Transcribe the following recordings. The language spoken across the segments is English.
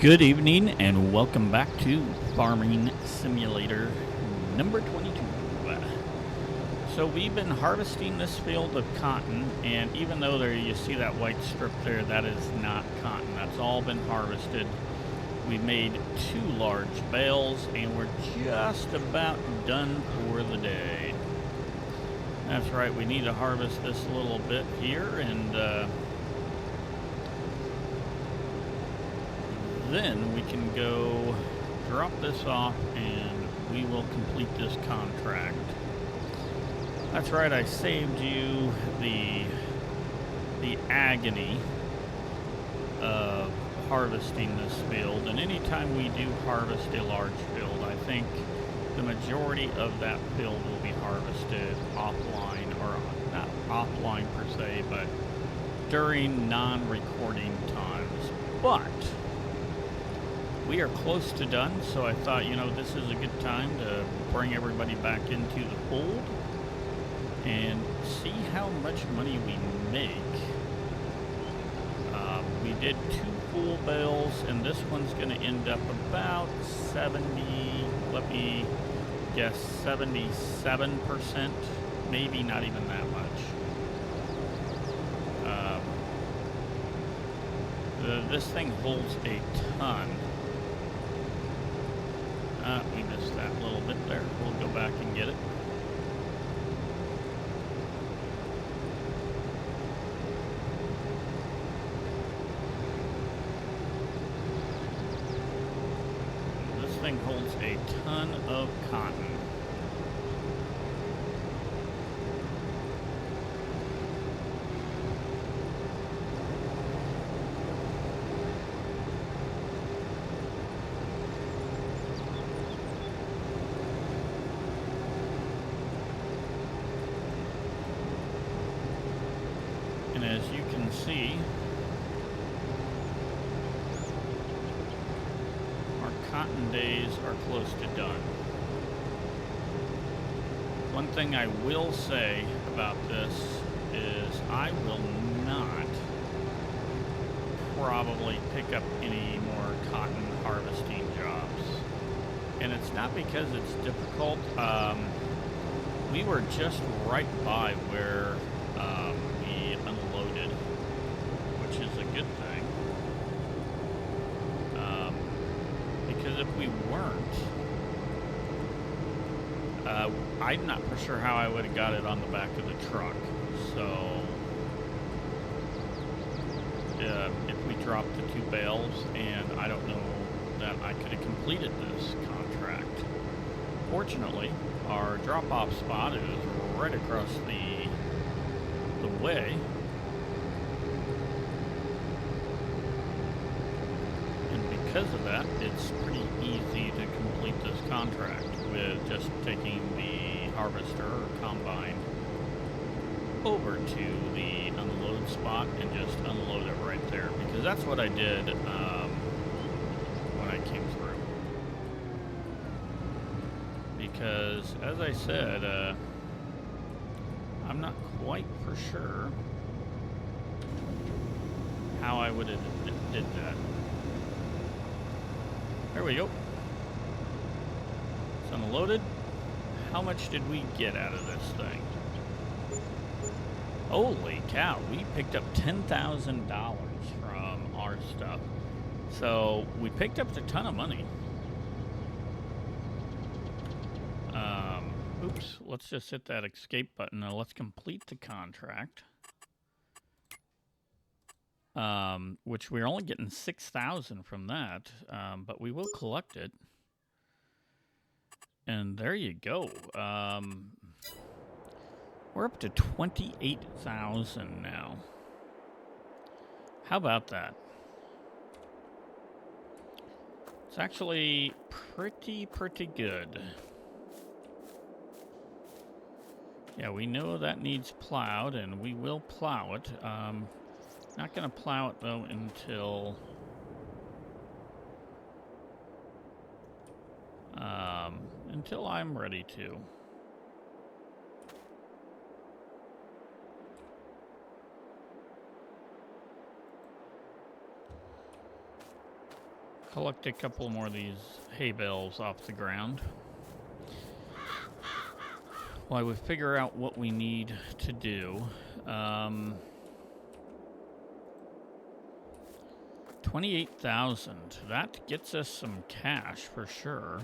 Good evening and welcome back to Farming Simulator number 22. So we've been harvesting this field of cotton, and even though there you see that white strip there, that is not cotton. That's all been harvested. We made 2 large bales and we're just about done for the day. That's right, we need to harvest this little bit here and then we can go drop this off and we will complete this contract. That's right, I saved you the agony of harvesting this field, and anytime we do harvest a large field, I think the majority of that field will be harvested offline, or not offline per se, but during non-recording times. But we are close to done, so I thought, this is a good time to bring everybody back into the fold and see how much money we make. We did 2 full bales, and this one's going to end up about 70, let me guess, 77%, maybe not even that much. This thing holds a ton. We missed that little bit there. We'll go back and get it. This thing holds a ton of cotton. And as you can see, our cotton days are close to done. One thing I will say about this is I will not probably pick up any more cotton harvesting jobs. And it's not because it's difficult. We were just right by where we unloaded, which is a good thing. Because if we weren't, I'm not for sure how I would have got it on the back of the truck. So if we dropped the 2 bales, and I don't know that I could have completed this contract. Fortunately, our drop-off spot is right across the way. And because of that, it's pretty easy to complete this contract with just taking the harvester or combine over to the unload spot and just unload it right there, because that's what I did when I came through. Because as I said, I'm not quite for sure how I would have did that. There we go. It's unloaded. How much did we get out of this thing? Holy cow, we picked up $10,000 from our stuff. So we picked up a ton of money. Oops, let's just hit that escape button. Now let's complete the contract. Which we're only getting 6,000 from that, but we will collect it. And there you go. We're up to 28,000 now. How about that? It's actually pretty good. Yeah, we know that needs plowed, and we will plow it. Not going to plow it, though, until I'm ready to. Collect a couple more of these hay bales off the ground while we figure out what we need to do. 28,000. That gets us some cash for sure.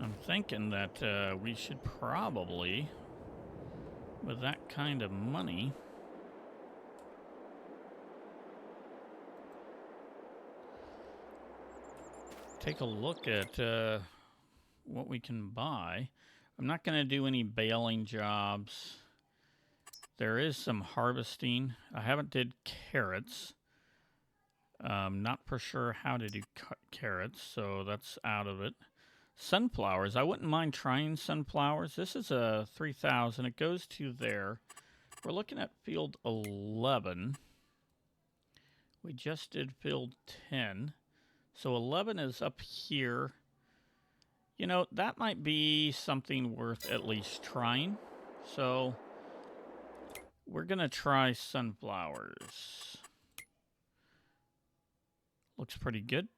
I'm thinking that we should probably, with that kind of money, take a look at what we can buy. I'm not going to do any baling jobs. There is some harvesting. I haven't did carrots. Not for sure how to do carrots, so that's out of it. Sunflowers. I wouldn't mind trying sunflowers. This is a 3,000. It goes to there. We're looking at field 11. We just did field 10. So 11 is up here. You know, that might be something worth at least trying. So we're going to try sunflowers. Looks pretty good.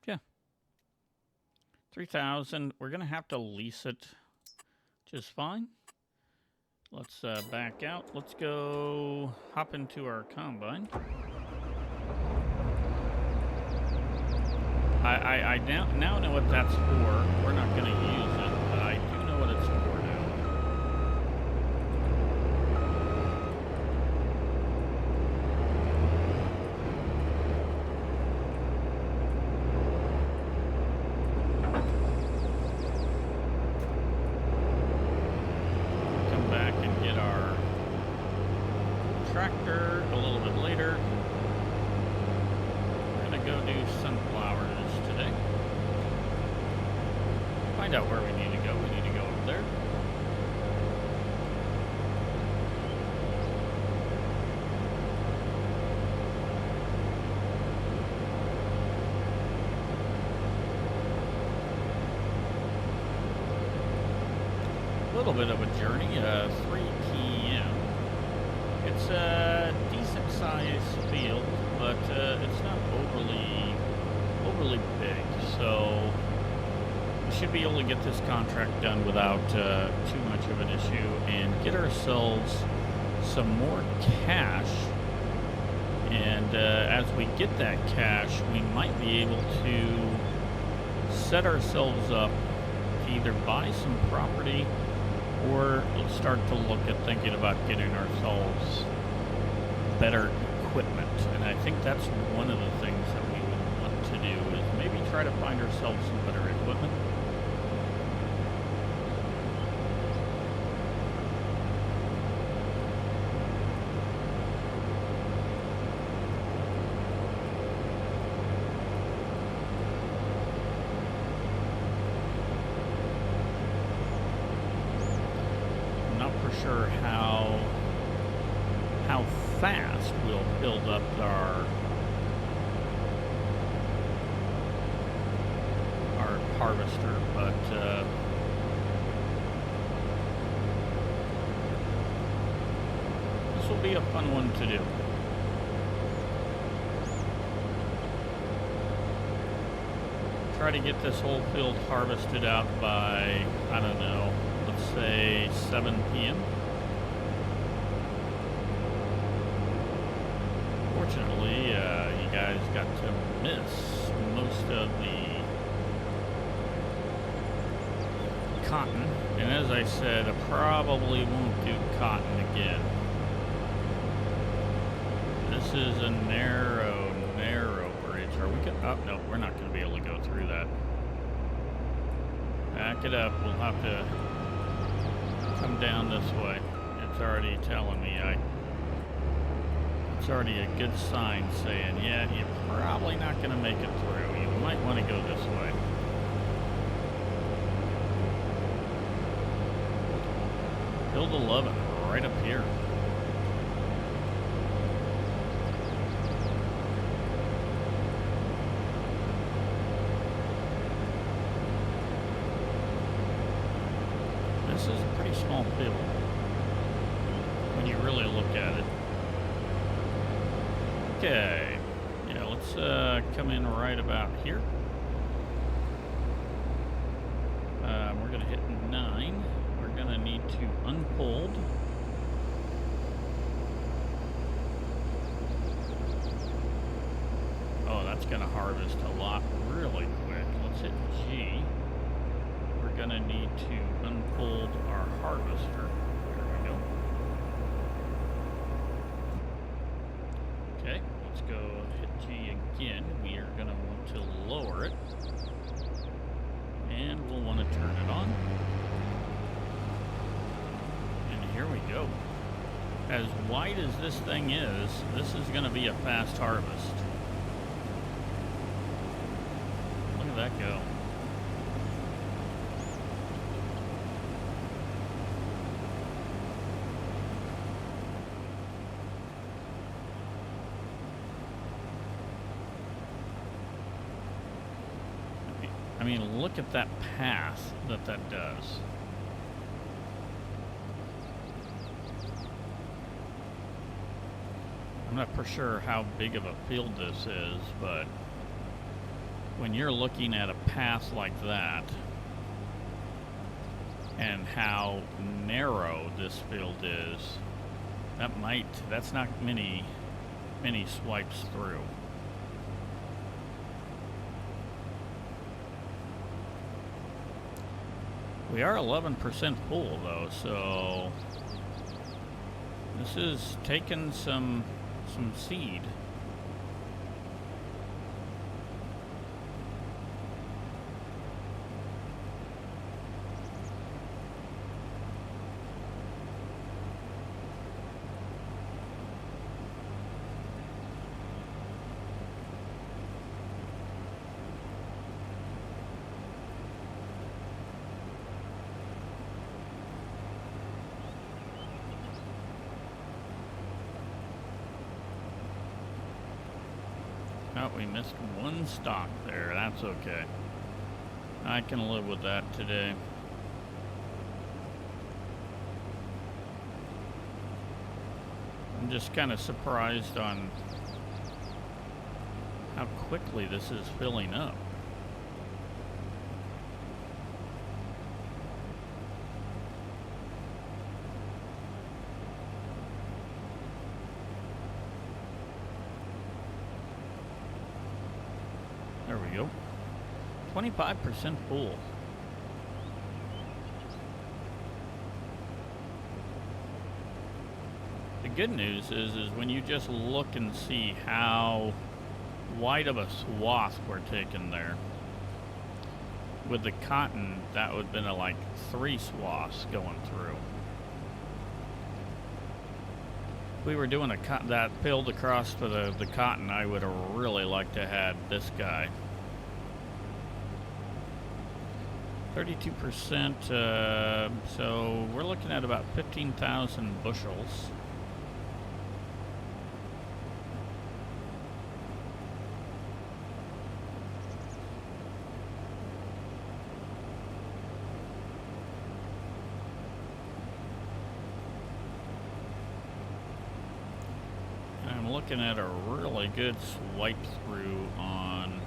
Yeah. 3,000. We're going to have to lease it just fine. Let's back out. Let's go hop into our combine. I now know what that's for. We're not going to use it, but I do know what it's for now. Come back and get our tractor a little bit later. We're going to go do sunflowers today. Find out where we need to go. We need to go up there. A little bit of a journey, 3 p.m. It's a decent sized field, but it's not overly big, so we should be able to get this contract done without too much of an issue and get ourselves some more cash. And as we get that cash, we might be able to set ourselves up to either buy some property or start to look at thinking about getting ourselves better equipment. And I think that's one of the things that we would want to do, is maybe try to find ourselves some better equipment. I'm not for sure how fast we'll build up our harvester, but this will be a fun one to do. Try to get this whole field harvested out by, I don't know, let's say 7 p.m. Fortunately, you guys got to miss most of the cotton, and as I said, I probably won't do cotton again. This is a narrow bridge. Are we going to? Oh, no, we're not going to be able to go through that. Back it up. We'll have to come down this way. It's already telling me it's already a good sign saying, yeah, you're probably not going to make it through. You might want to go this way. Field 11, right up here. this is a pretty small field when you really look at it. Okay, yeah, let's come in right about here. We're gonna hit 9. We're gonna need to unfold. Oh, that's gonna harvest a lot really quick. Let's hit G. We're gonna need to unfold our harvester. There we go. Okay, let's go hit G again. We are gonna want to lower it. And we'll want to turn it on. And here we go. As wide as this thing is, this is gonna be a fast harvest. Look at that go. I mean, look at that path that does. I'm not for sure how big of a field this is, but when you're looking at a path like that and how narrow this field is, that's not many swipes through. We are 11% full though, so this is taking some seed. Oh, we missed one stalk there. That's okay. I can live with that today. I'm just kind of surprised on how quickly this is filling up. There we go. 25% full. The good news is when you just look and see how wide of a swath we're taking there. With the cotton, that would have been like 3 swaths going through. If we were doing that field across for the cotton, I would have really liked to have had this guy. 32%, so we're looking at about 15,000 bushels. I'm looking at a really good swipe through on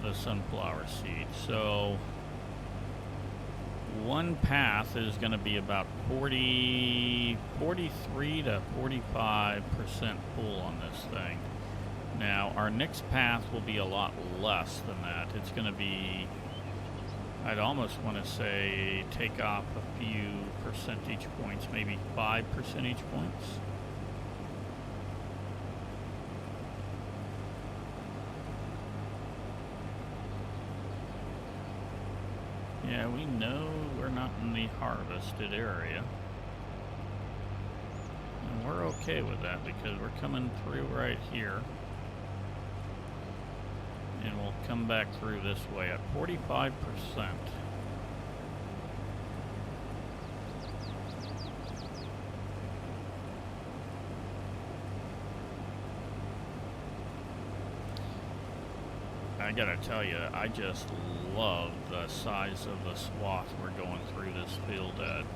the sunflower seed. So one path is going to be about 43 to 45% full on this thing. Now our next path will be a lot less than that. It's going to be, I'd almost want to say, take off a few percentage points, maybe 5 percentage points. Yeah, we know we're not in the harvested area. And we're okay with that because we're coming through right here. And we'll come back through this way at 45%. I I gotta tell you, I just love the size of the swath we're going through this field at.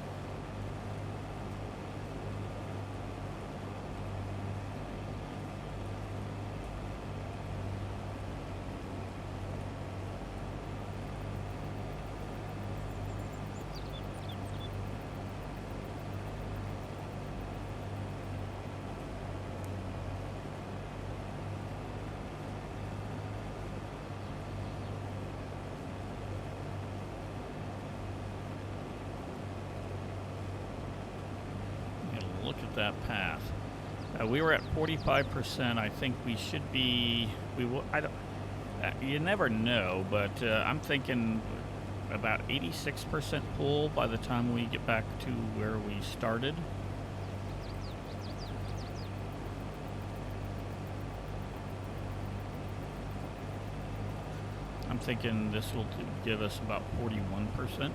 Look at that path. We were at 45%. I think we should be. I don't. You never know, but I'm thinking about 86% pull by the time we get back to where we started. I'm thinking this will give us about 41%.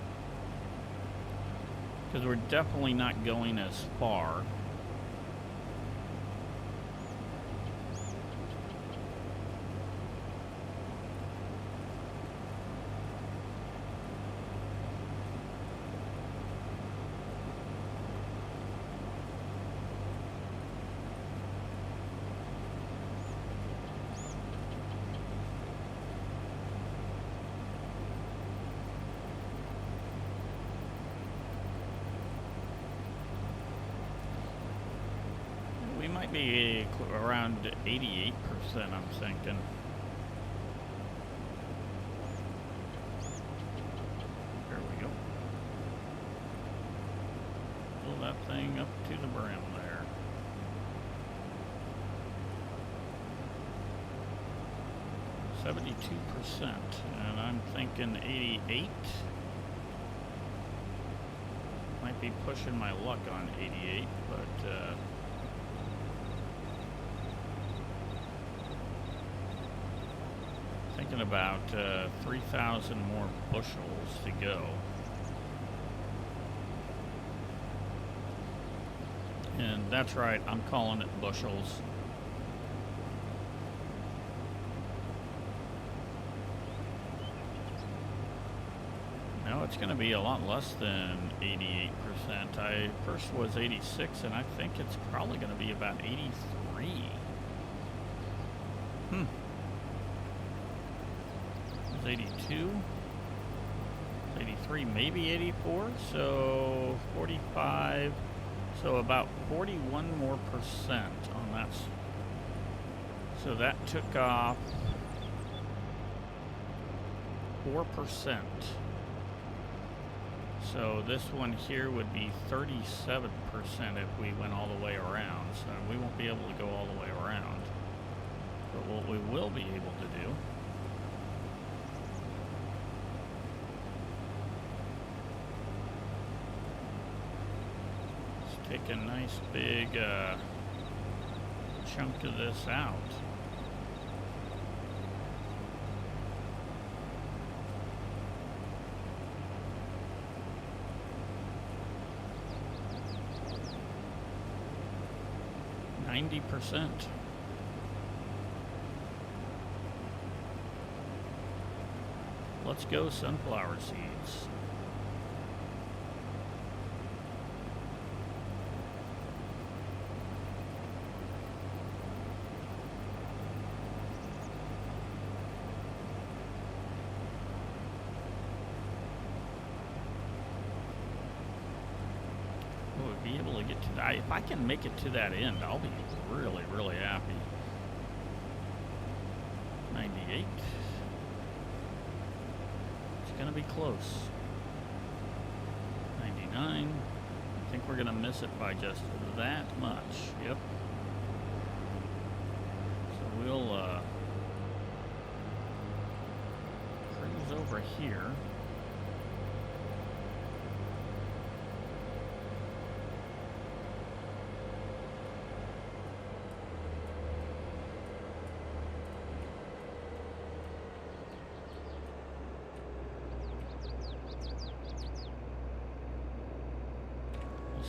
Because we're definitely not going as far. Might be around 88%, I'm thinking. There we go. Fill that thing up to the brim there. %, and I'm thinking 88. Might be pushing my luck on 88, but thinking about 3,000 more bushels to go. And that's right, I'm calling it bushels. No, it's going to be a lot less than 88%. I first was 86, and I think it's probably going to be about 83. 82, 83, maybe 84, so 45, so about 41 more percent on that. So that took off 4%. So this one here would be 37% if we went all the way around. So we won't be able to go all the way around. But what we will be able to do take a nice big chunk of this out. %. Let's go sunflower seeds. Be able to get to that. If I can make it to that end, I'll be really, really happy. 98. It's gonna be close. 99. I think we're gonna miss it by just that much. Yep. So we'll cruise over here.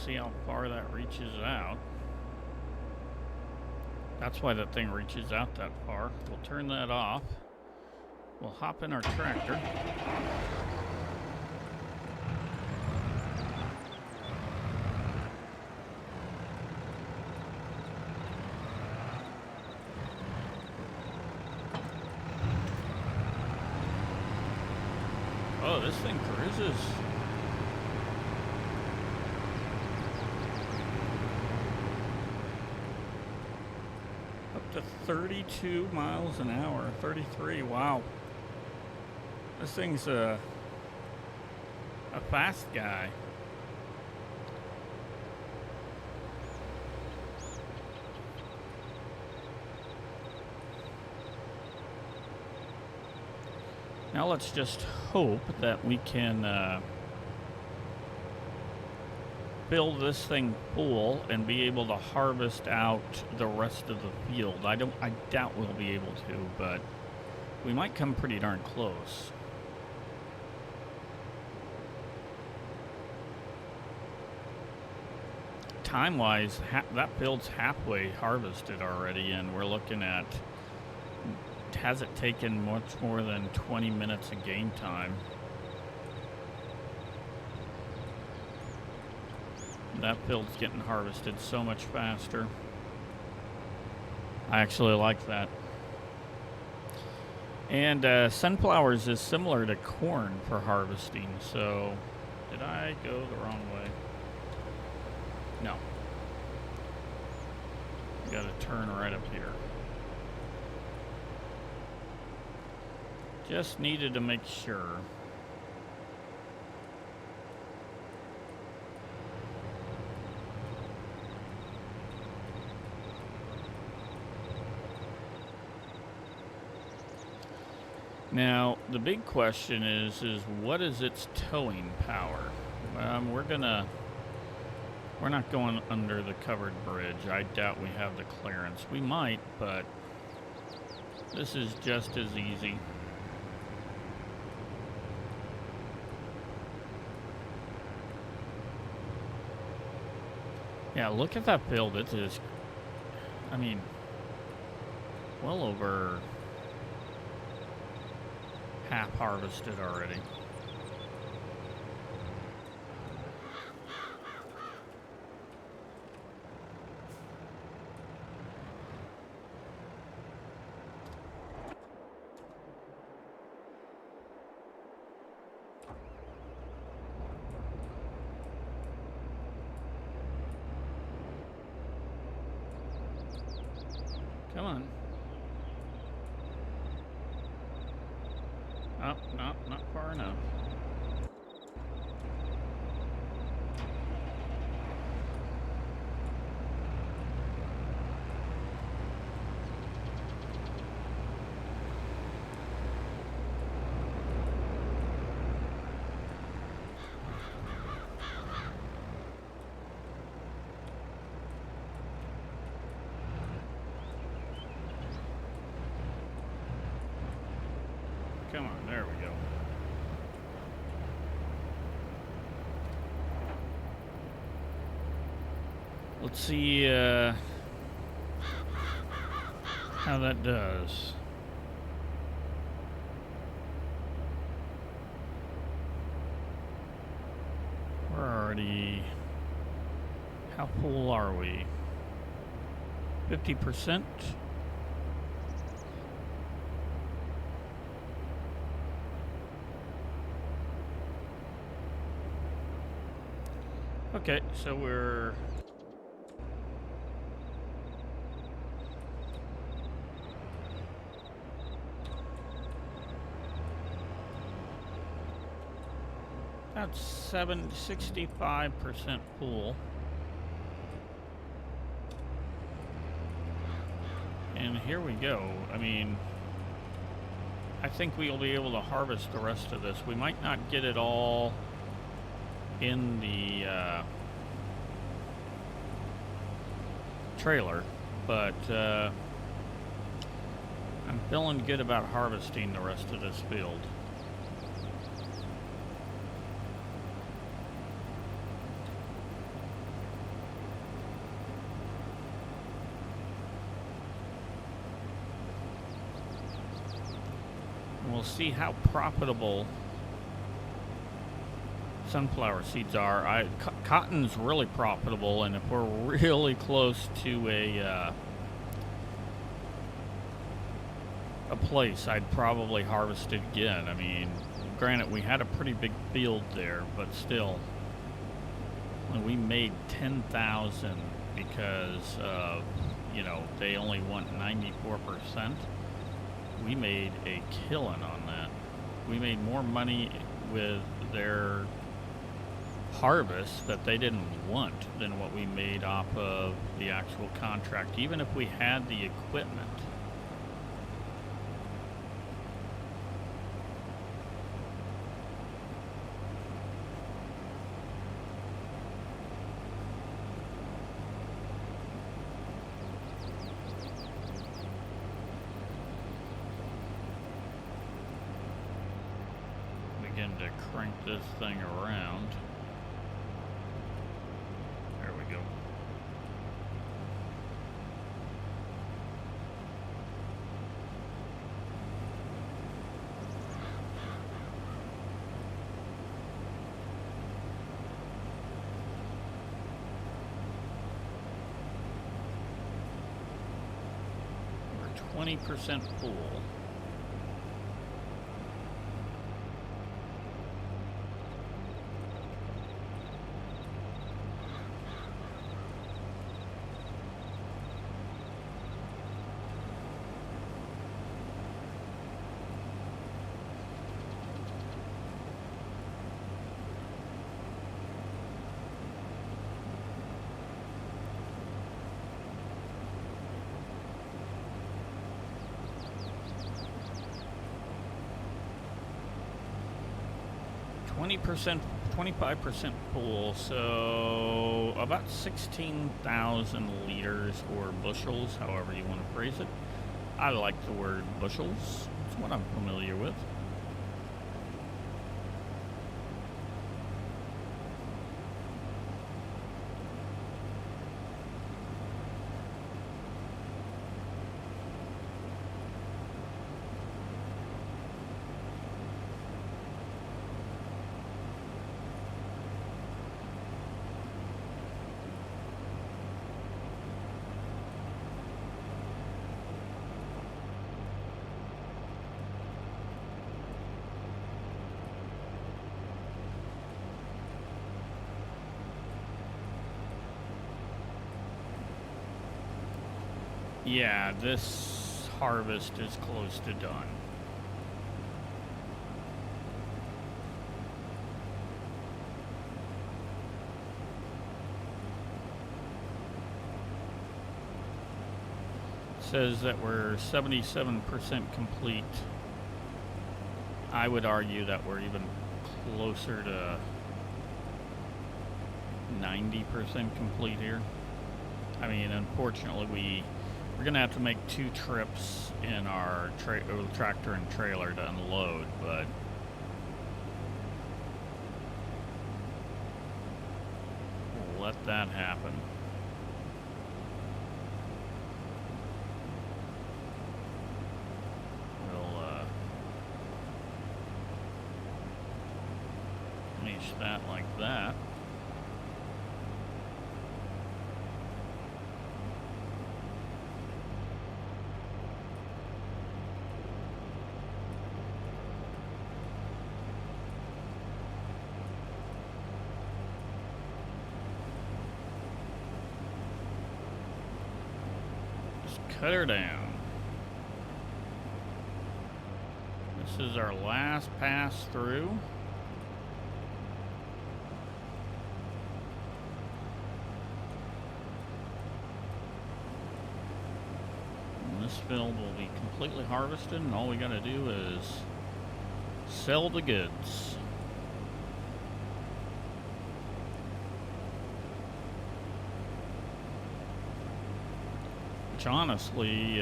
See how far that reaches out. That's why that thing reaches out that far. We'll turn that off. We'll hop in our tractor. Oh, this thing cruises. Up to 32 miles an hour, 33, wow. This thing's a fast guy. Now let's just hope that we can build this thing full and be able to harvest out the rest of the field. I doubt we'll be able to, but we might come pretty darn close. Time-wise, that field's halfway harvested already, and we're looking at, has it taken much more than 20 minutes of game time? That field's getting harvested so much faster. I actually like that. And sunflowers is similar to corn for harvesting, so did I go the wrong way? No. Got to turn right up here. Just needed to make sure. Now, the big question is what is its towing power? We're not going under the covered bridge. I doubt we have the clearance. We might, but this is just as easy. Yeah, look at that field. It is, I mean, well over half harvested already. Come on. Oh, no, not far enough. Come on, there we go. Let's see how that does. We're already, how full are we? 50%? Okay, so we're about 65% full. And here we go. I mean, I think we'll be able to harvest the rest of this. We might not get it all in the trailer, but I'm feeling good about harvesting the rest of this field. We'll we'll see how profitable sunflower seeds are. Cotton's really profitable, and if we're really close to a place, I'd probably harvest it again. I mean, granted, we had a pretty big field there, but still, when we made 10,000 because you know, they only want 94%, we made a killing on that. We made more money with their harvest that they didn't want than what we made off of the actual contract, even if we had the equipment. Begin to crank this thing around. There we go. We're 20% full. %, 25% full, so about 16,000 liters or bushels, however you want to phrase it. I like the word bushels. It's what I'm familiar with. Yeah, this harvest is close to done. It says that we're 77% complete. I would argue that we're even closer to 90% complete here. I mean, unfortunately, we're gonna have to make 2 trips in our tractor and trailer to unload, but we'll let that happen. We'll finish that like that. Cut her down. This is our last pass through. And this field will be completely harvested, and all we gotta do is sell the goods. Honestly,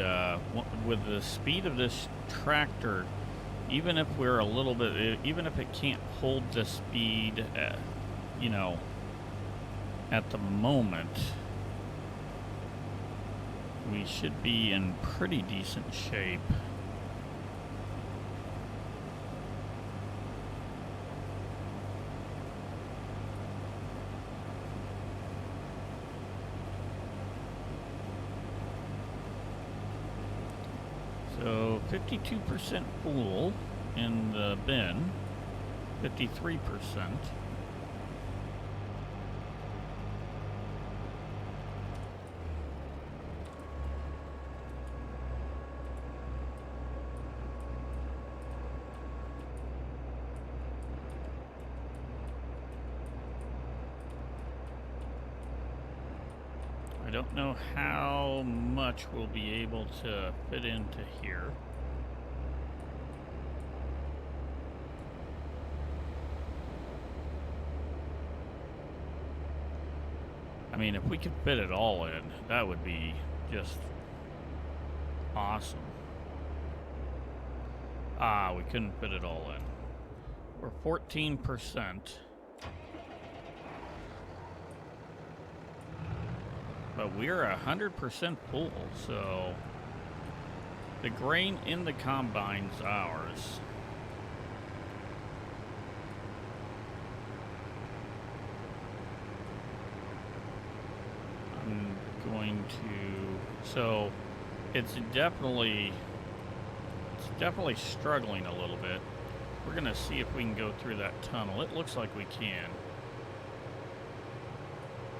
with the speed of this tractor, even if we're a little bit, even if it can't hold the speed, you know, at the moment, we should be in pretty decent shape. 52% full in the bin, 53%. I don't know how much we'll be able to fit into here. I mean, if we could fit it all in, that would be just awesome. Ah, we couldn't fit it all in. We're 14%. But we're 100% full, so the grain in the combine's ours. I'm going to, so it's definitely struggling a little bit. We're gonna see if we can go through that tunnel. It looks like we can.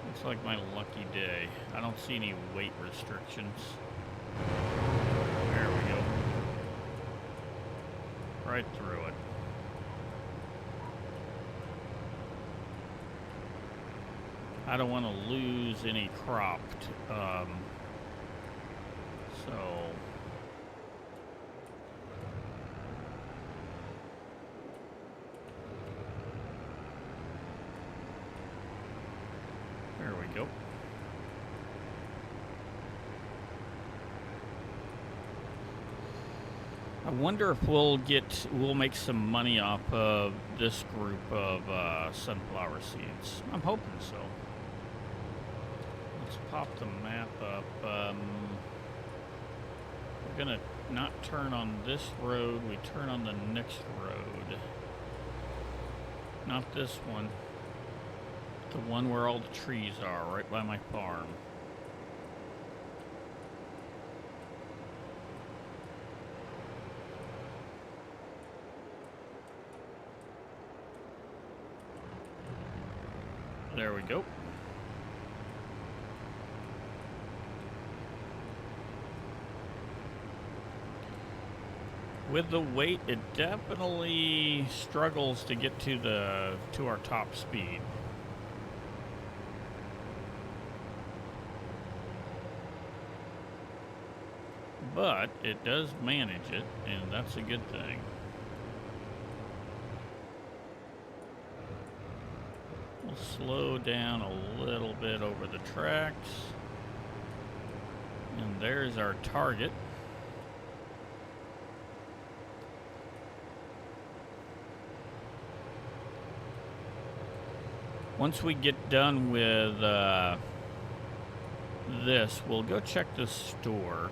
Looks like my lucky day. I don't see any weight restrictions. There we go. Right through it. I don't want to lose any cropped. So there we go. I wonder if we'll make some money off of this group of sunflower seeds. I'm hoping so. Let's pop the map up. We're gonna not turn on this road, we turn on the next road. Not this one. The one where all the trees are, right by my farm. There we go. With the weight, it definitely struggles to get to our top speed. But it does manage it, and that's a good thing. We'll slow down a little bit over the tracks. And there's our target. Once we get done with this, we'll go check the store.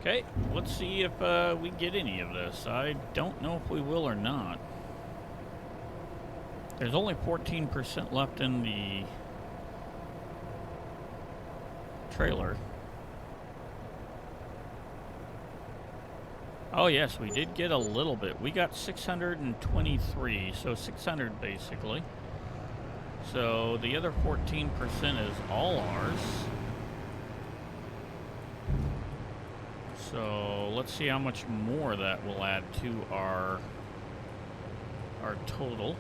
Okay, let's see if we get any of this. I don't know if we will or not. There's only 14% left in the trailer. Oh yes, we did get a little bit. We got 623, so 600 basically. So the other 14% is all ours. So let's see how much more that will add to our total.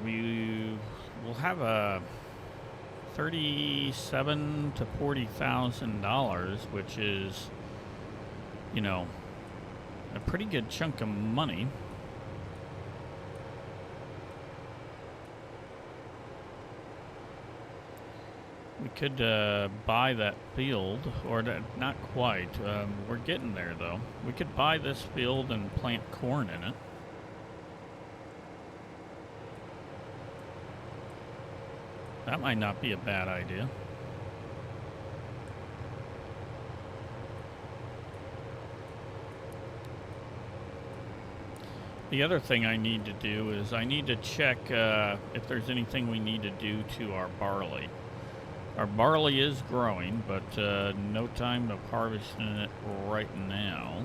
We will have a $37,000 to $40,000, which is, you know, a pretty good chunk of money. We could buy that field, or not quite. We're getting there, though. We could buy this field and plant corn in it. That might not be a bad idea. The other thing I need to do is I need to check if there's anything we need to do to our barley. Our barley is growing, but no time of harvesting it right now.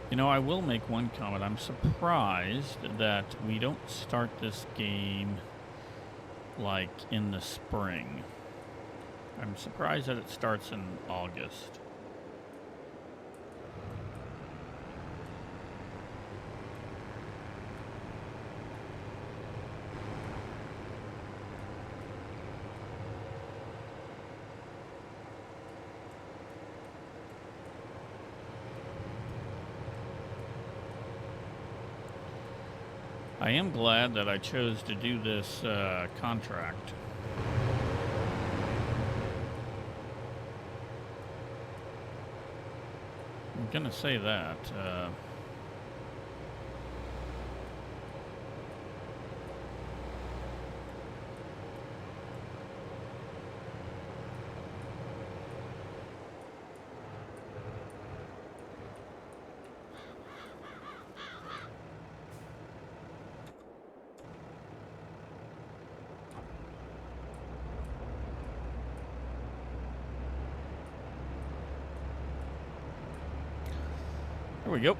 You know, I will make one comment. I'm surprised that we don't start this game like in the spring. I'm surprised that it starts in August. I am glad that I chose to do this contract. I'm gonna say that. There we go.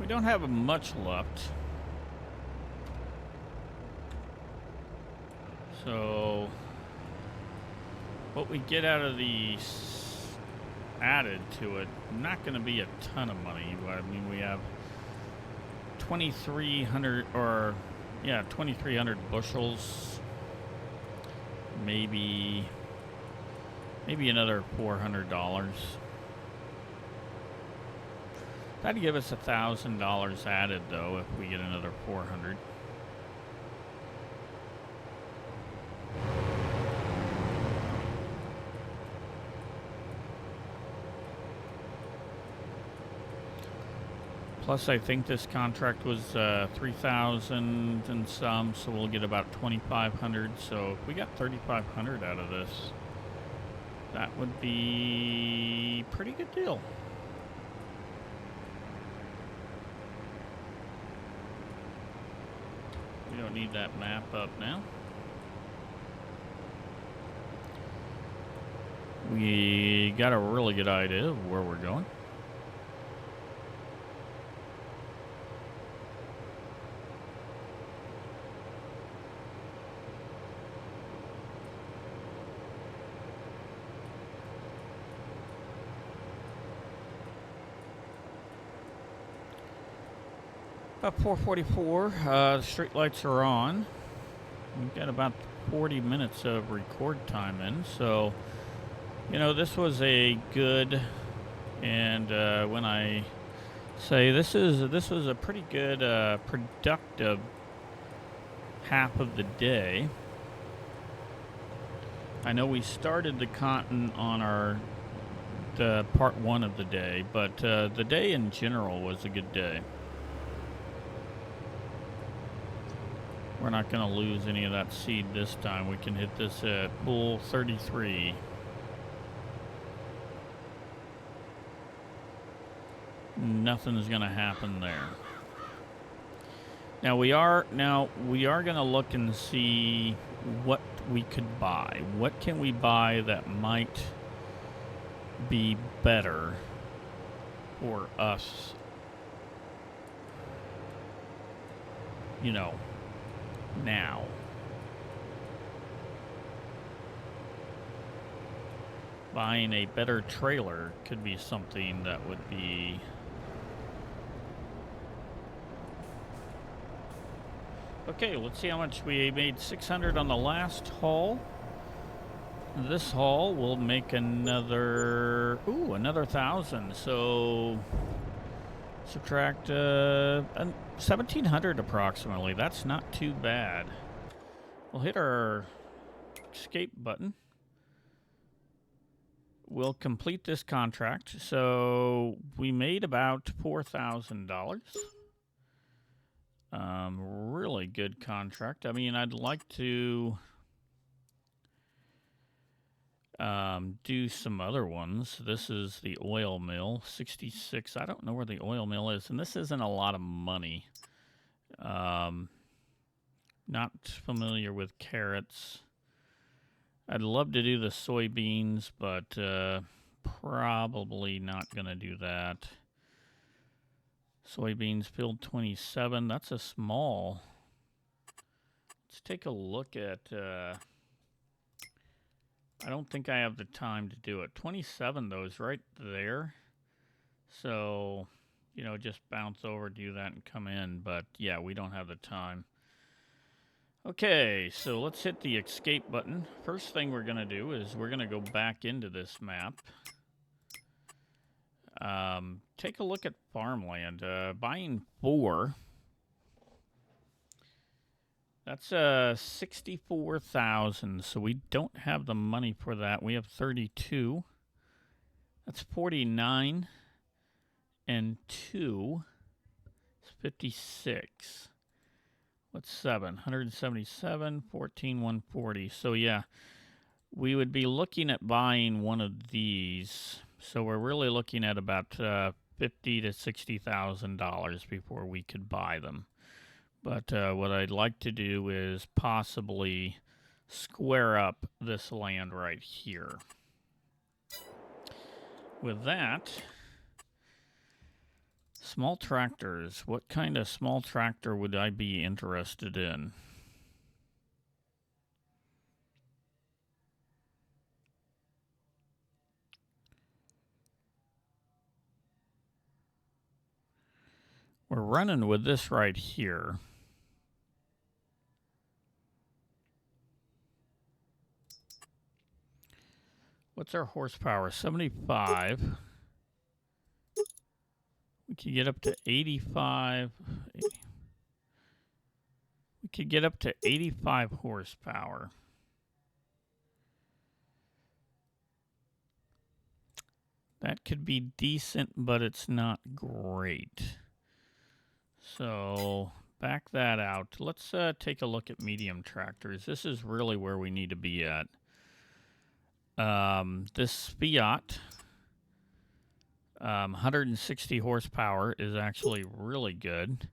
We don't have much left. So, what we get out of the added to it, not going to be a ton of money. I mean, we have 2,300 or, yeah, 2,300 bushels. Maybe another $400. That'd give us $1,000 added, though, if we get another 400. Plus, I think this contract was 3,000 and some, so we'll get about 2,500. So if we got 3,500 out of this, that would be a pretty good deal. We don't need that map up now. We got a really good idea of where we're going. About 4:44, the street lights are on. We've got about 40 minutes of record time in, so, you know, this was a good, and when I say this was a pretty good, productive half of the day. I know we started the cotton on the part one of the day, but the day in general was a good day. We're not going to lose any of that seed this time. We can hit this at pool 33. Nothing's going to happen there. Now we are going to look and see what we could buy. What can we buy that might be better for us? You know, now. Buying a better trailer could be something that would be okay. Let's see how much we made. 600 on the last haul. this haul will make another 1,000. So subtract 1,700 approximately. That's not too bad. We'll hit our escape button. We'll complete this contract. So we made about $4,000. Really good contract. I mean, I'd like to do some other ones. This is the oil mill, 66. I don't know where the oil mill is, and this isn't a lot of money. Not familiar with carrots. I'd love to do the soybeans, but probably not going to do that. Soybeans field 27. That's a small. Let's take a look at. I don't think I have the time to do it. 27, though, is right there. So, you know, just bounce over, do that, and come in. But, yeah, we don't have the time. Okay, so let's hit the escape button. First thing we're going to do is we're going to go back into this map. Take a look at farmland. Buying 4. That's 64,000, so we don't have the money for that. We have 32. That's 49 and 2. It's 56. What's 7? 177, 14, 140. So yeah, we would be looking at buying one of these. So we're really looking at about $50,000 to $60,000 before we could buy them. But what I'd like to do is possibly square up this land right here. With that, small tractors. What kind of small tractor would I be interested in? We're running with this right here. What's our horsepower? 75. We could get up to 85. We could get up to 85 horsepower. That could be decent, but it's not great. So back that out. Let's take a look at medium tractors. This is really where we need to be at. This Fiat, 160 horsepower is actually really good.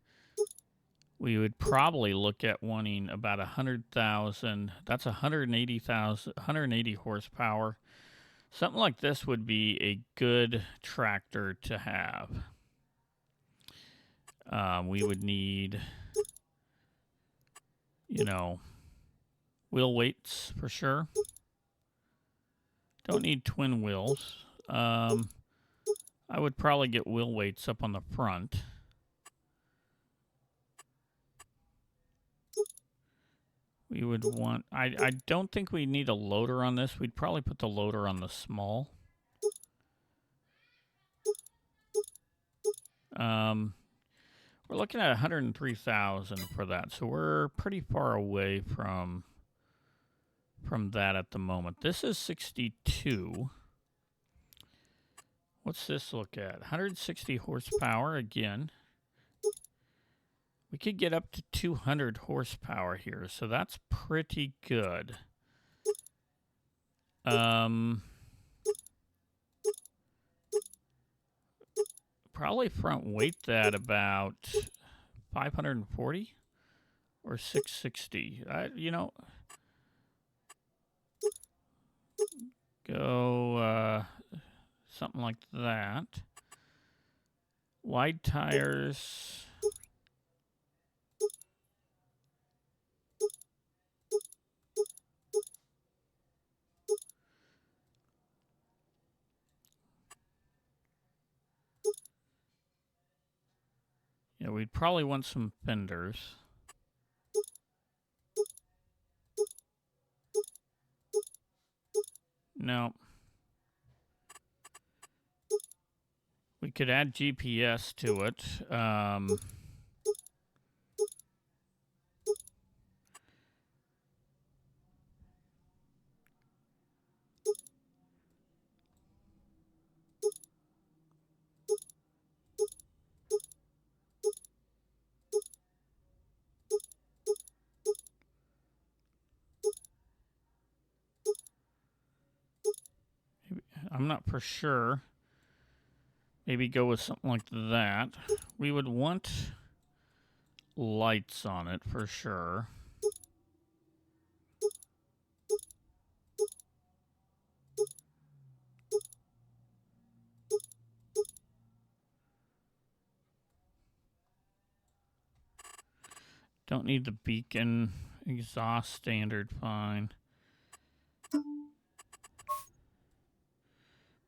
We would probably look at wanting about 100,000. That's 180 horsepower. Something like this would be a good tractor to have. We would need, you know, wheel weights for sure. Don't need twin wheels. I would probably get wheel weights up on the front. We would want, I don't think we need a loader on this. We'd probably put the loader on the small. We're looking at 103,000 for that, so we're pretty far away from that at the moment. This is 62. What's this look at? 160 horsepower again. We could get up to 200 horsepower here, so that's pretty good. Probably front weight that about 540 or 660. You know, go something like that. Wide tires. Yeah, we'd probably want some fenders. No. We could add GPS to it. I'm not for sure. Maybe go with something like that. We would want lights on it for sure. Don't need the beacon. Exhaust standard, fine.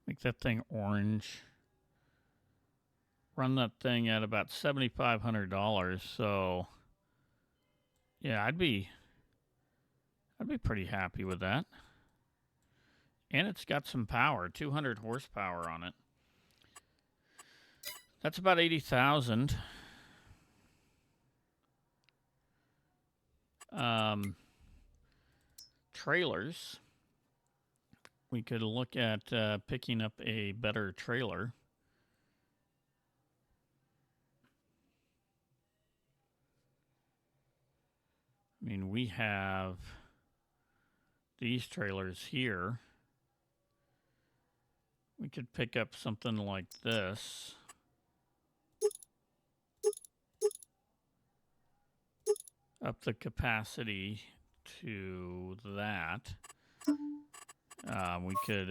Make that thing orange. Run that thing at about $7,500. So, yeah, I'd be pretty happy with that. And it's got some power, 200 horsepower on it. That's about 80,000. Trailers. We could look at picking up a better trailer. I mean, we have these trailers here. We could pick up something like this. Up the capacity to that. We could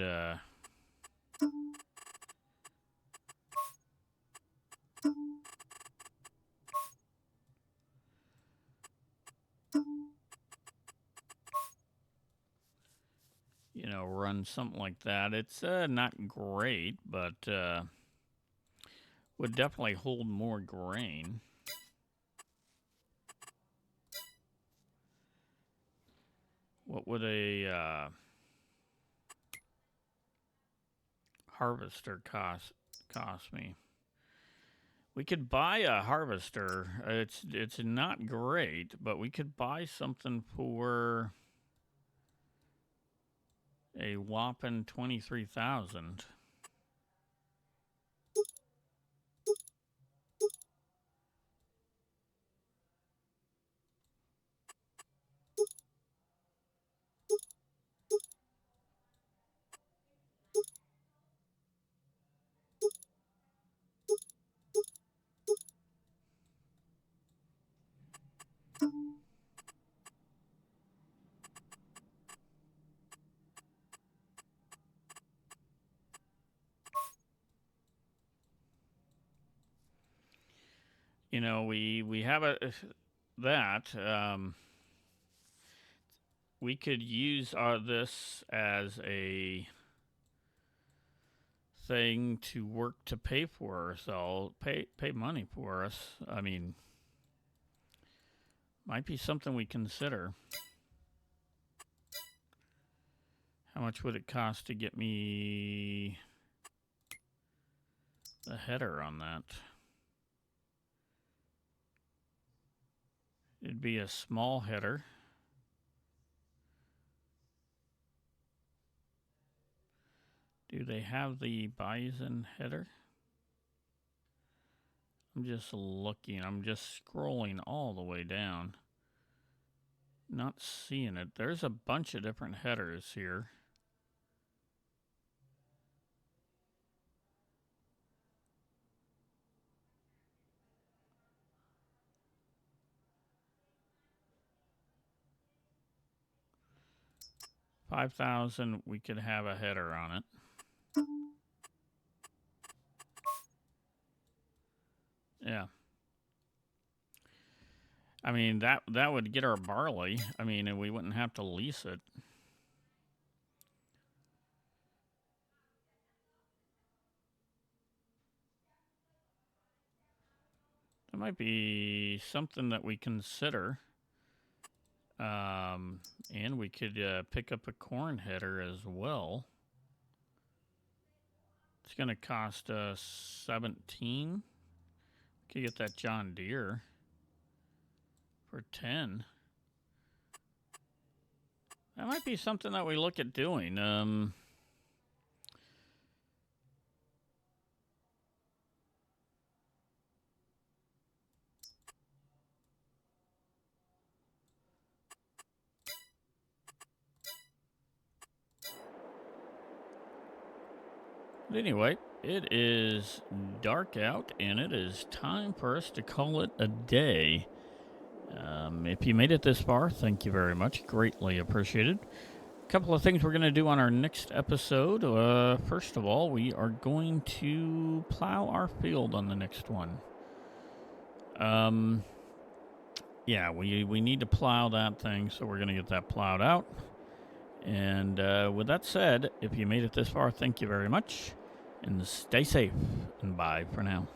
run something like that. It's not great, but would definitely hold more grain. What would a harvester cost me? We could buy a harvester. It's not great, but we could buy something for a whopping 23,000. We have that. We could use this as a thing to work to pay for ourselves, pay money for us. I mean, might be something we consider. How much would it cost to get me the header on that? It'd be a small header. Do they have the bison header? I'm just looking. I'm just scrolling all the way down. Not seeing it. There's a bunch of different headers here. $5,000. We could have a header on it. Yeah. I mean, that would get our barley. I mean, and we wouldn't have to lease it. That might be something that we consider. And we could pick up a corn header as well. It's going to cost 17. Could get that John Deere for 10. That might be something that we look at doing. But anyway, it is dark out, and it is time for us to call it a day. If you made it this far, thank you very much. Greatly appreciated. A couple of things we're going to do on our next episode. First of all, we are going to plow our field on the next one. Yeah, we need to plow that thing, so we're going to get that plowed out. And with that said, if you made it this far, thank you very much. And stay safe, and bye for now.